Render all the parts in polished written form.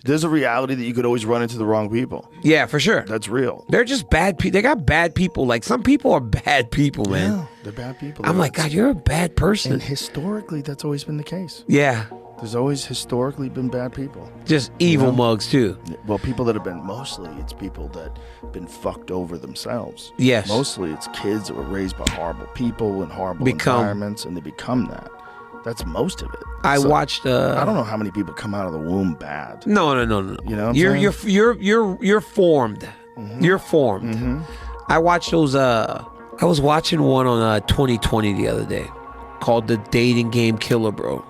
There's a reality that you could always run into the wrong people. Yeah, for sure. That's real. They're just bad people. They got bad people. Like, some people are bad people, man. Yeah, they're bad people. I'm like, God, you're a bad person. And historically, that's always been the case. Yeah. There's always historically been bad people. Just evil mugs, too. Well, people that have been, mostly it's people that have been fucked over themselves. Yes. Mostly it's kids that were raised by horrible people in horrible environments, and they become that. That's most of it. I watched. I don't know how many people come out of the womb bad. No. You know what I'm saying? You're formed. Mm-hmm. You're formed. Mm-hmm. I watched those. I was watching one on 2020 the other day, called "The Dating Game Killer," bro.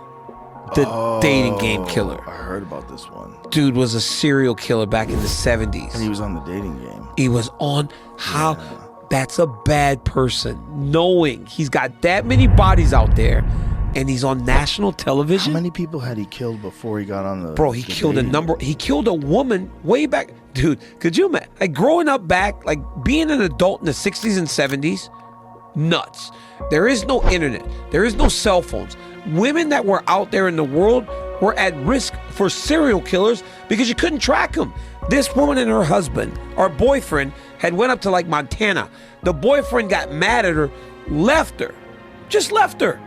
The Dating Game Killer. I heard about this one. Dude was a serial killer back in the 70s. And he was on the dating game. He was on. How? Yeah. That's a bad person, knowing he's got that many bodies out there. And he's on national television. How many people had he killed before he got on the? Bro, he killed a number. He killed a woman way back. Dude, could you imagine? Like, growing up back, like being an adult in the 60s and 70s, nuts. There is no internet. There is no cell phones. Women that were out there in the world were at risk for serial killers because you couldn't track them. This woman and her husband, or boyfriend, had went up to like Montana. The boyfriend got mad at her, left her. Just left her.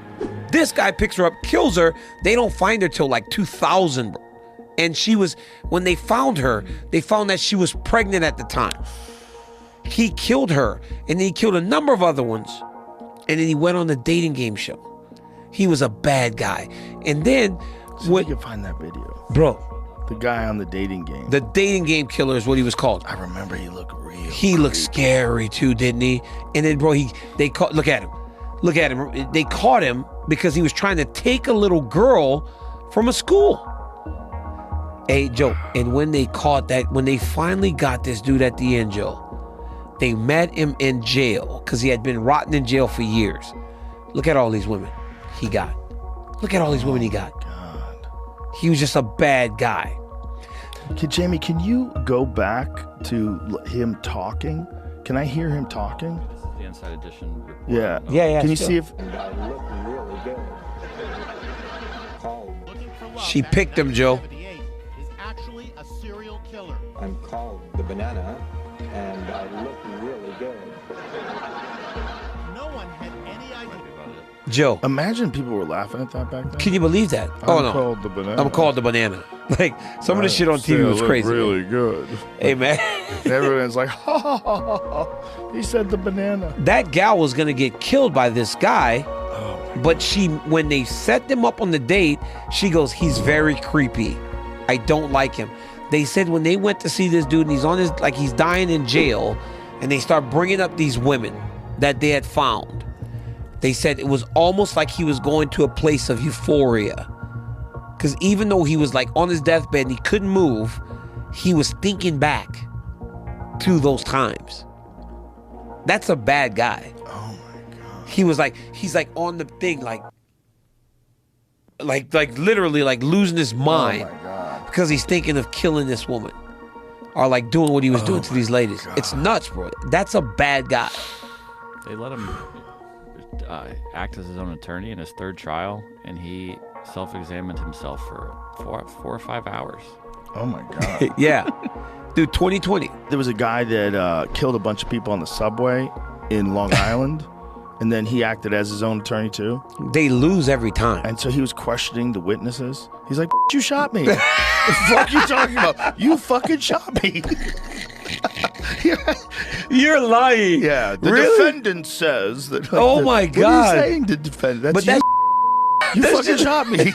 This guy picks her up, kills her. They don't find her till like 2000, bro. And she was, when they found her, they found that she was pregnant at the time. He killed her, and then he killed a number of other ones. And then he went on the dating game show. He was a bad guy. And then, you can find that video, bro. The guy on the dating game. The Dating Game Killer is what he was called. I remember he looked real. He looked scary too, didn't he? And then, bro, they caught. Look at him. Look at him. They caught him because he was trying to take a little girl from a school. Hey, Joe, and when they finally got this dude at the end, Joe, they met him in jail because he had been rotting in jail for years. Look at all these women he got. Look at all these women he got. God. He was just a bad guy. Jamie, can you go back to him talking? Can I hear him talking? This is the Inside Edition report. Yeah. Can you see if... She picked him, Joe. Is actually a serial killer. I'm called the Banana, and I look really good. No one had any idea. Joe. Imagine people were laughing at that back then. Can you believe that? I'm called the Banana. I'm called the Banana. Like, some of the shit on TV was crazy. Really good. Hey, man. And everyone's like, ha, ha, ha, ha, ha. He said the banana. That gal was going to get killed by this guy. But when they set them up on the date, she goes, he's very creepy. I don't like him. They said when they went to see this dude and he's on his, like he's dying in jail, and they start bringing up these women that they had found. They said it was almost like he was going to a place of euphoria. Because even though he was like on his deathbed and he couldn't move, he was thinking back to those times. That's a bad guy. Oh my God. He's like on the thing, like literally like losing his mind. Oh my God. Because he's thinking of killing this woman. Or like doing what he was doing to these ladies. God. It's nuts, bro. That's a bad guy. They let him act as his own attorney in his third trial, and he self-examined himself for 4 or 5 hours. Oh my God. Yeah. Dude, 2020. There was a guy that killed a bunch of people on the subway in Long Island, and then he acted as his own attorney too. They lose every time. And so he was questioning the witnesses. He's like, you shot me. What the fuck you talking about? You fucking shot me. You're lying. Yeah, the Really? defendant says that. Like, Oh my What God. are you saying, the defendant? But That's you that's fucking just- shot me.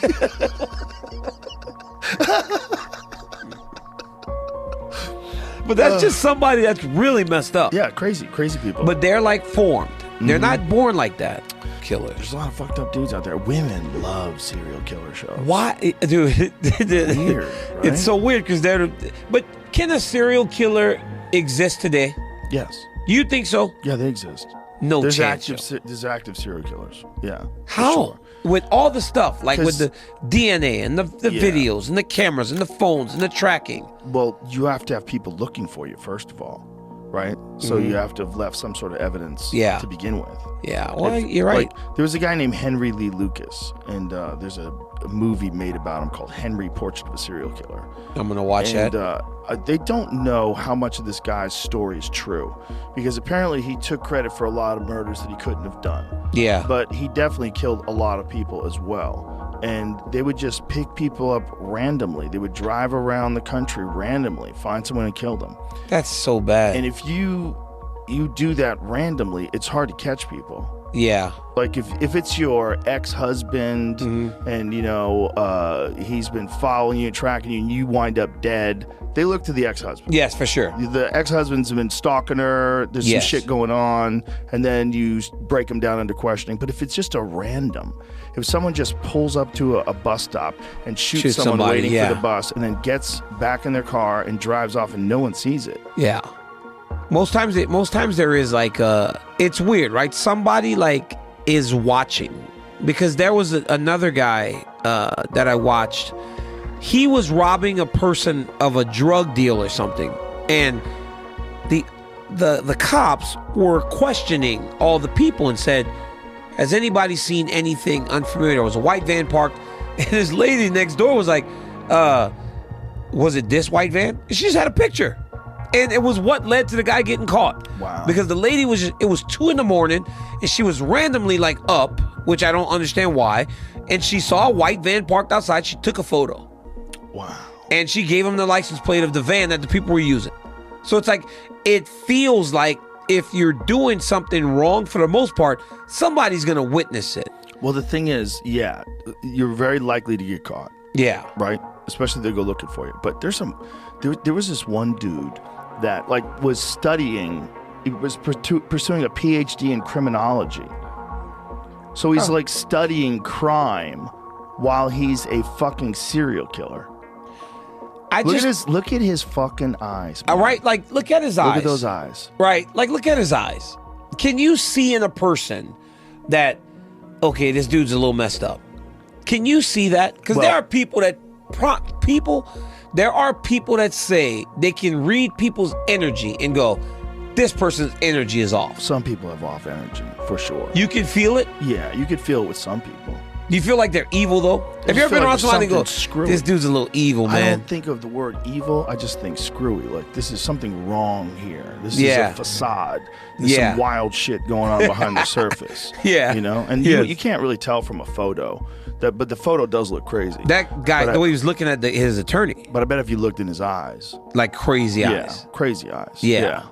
But that's just somebody that's really messed up. Yeah, crazy people. But they're like formed. They're not born like that. Killers. There's a lot of fucked up dudes out there. Women love serial killer shows. Why, dude? Weird, right? It's so weird because they're. But can a serial killer exist today? Yes. You think so? Yeah, they exist. No There's chance. there's active serial killers. Yeah. for How? sure. With all the stuff, like with 'Cause- the DNA and the Yeah. videos and the cameras and the phones and the tracking. Well, you have to have people looking for you, first of all. right? So you have to have left some sort of evidence Yeah. to begin with. Yeah, well, you're right. Like, there was a guy named Henry Lee Lucas, and there's a movie made about him called Henry: Portrait of a Serial Killer. I'm gonna watch And that. they don't know how much of this guy's story is true, because apparently he took credit for a lot of murders that he couldn't have done. Yeah. But he definitely killed a lot of people as well. And they would just pick people up randomly. They would drive around the country randomly, find someone and kill them. That's so bad. And if you do that randomly, it's hard to catch people. Yeah. Like if it's your ex-husband and he's been following you, tracking you, and you wind up dead, they look to the ex-husband. Yes, for sure. The ex-husband's been stalking her, there's Yes. some shit going on, and then you break them down under questioning. But if it's just a random, if someone just pulls up to a bus stop and shoots someone somebody, waiting yeah. for the bus and then gets back in their car and drives off and no one sees it. Yeah. Most times there is like it's weird, right? Somebody like is watching, because there was another guy that I watched. He was robbing a person of a drug deal or something, and the cops were questioning all the people and said, "Has anybody seen anything unfamiliar?" There was a white van parked, and this lady next door was like, "Was it this white van?" And she just had a picture. And it was what led to the guy getting caught. Wow. Because the lady it was 2 a.m, and she was randomly like up, which I don't understand why. And she saw a white van parked outside. She took a photo. Wow. And she gave him the license plate of the van that the people were using. So it's like, it feels like if you're doing something wrong, for the most part, somebody's going to witness it. Well, the thing is, yeah, you're very likely to get caught. Yeah. Right? Especially if they go looking for you. But there was this one dude that was studying, he was pursuing a PhD in criminology. So he's studying crime while he's a fucking serial killer. Look at his fucking eyes, man. All right, like, look at his eyes. Look at those eyes. Right, like, look at his eyes. Can you see in a person that, okay, this dude's a little messed up? Can you see that? Because there are people that there are people that say they can read people's energy and go, this person's energy is off. Some people have off energy, for sure. You can feel it? Yeah, you could feel it with some people. Do you feel like they're evil, though? Have you ever been around somebody and go, this dude's a little evil, man? I don't think of the word evil. I just think screwy. Like, this is something wrong here. This is a facade. There's some wild shit going on behind the surface. Yeah. And you can't really tell from a photo. But the photo does look crazy. That guy, the way he was looking at his attorney. But I bet if you looked in his eyes. Like crazy eyes. Yeah, crazy eyes. Yeah.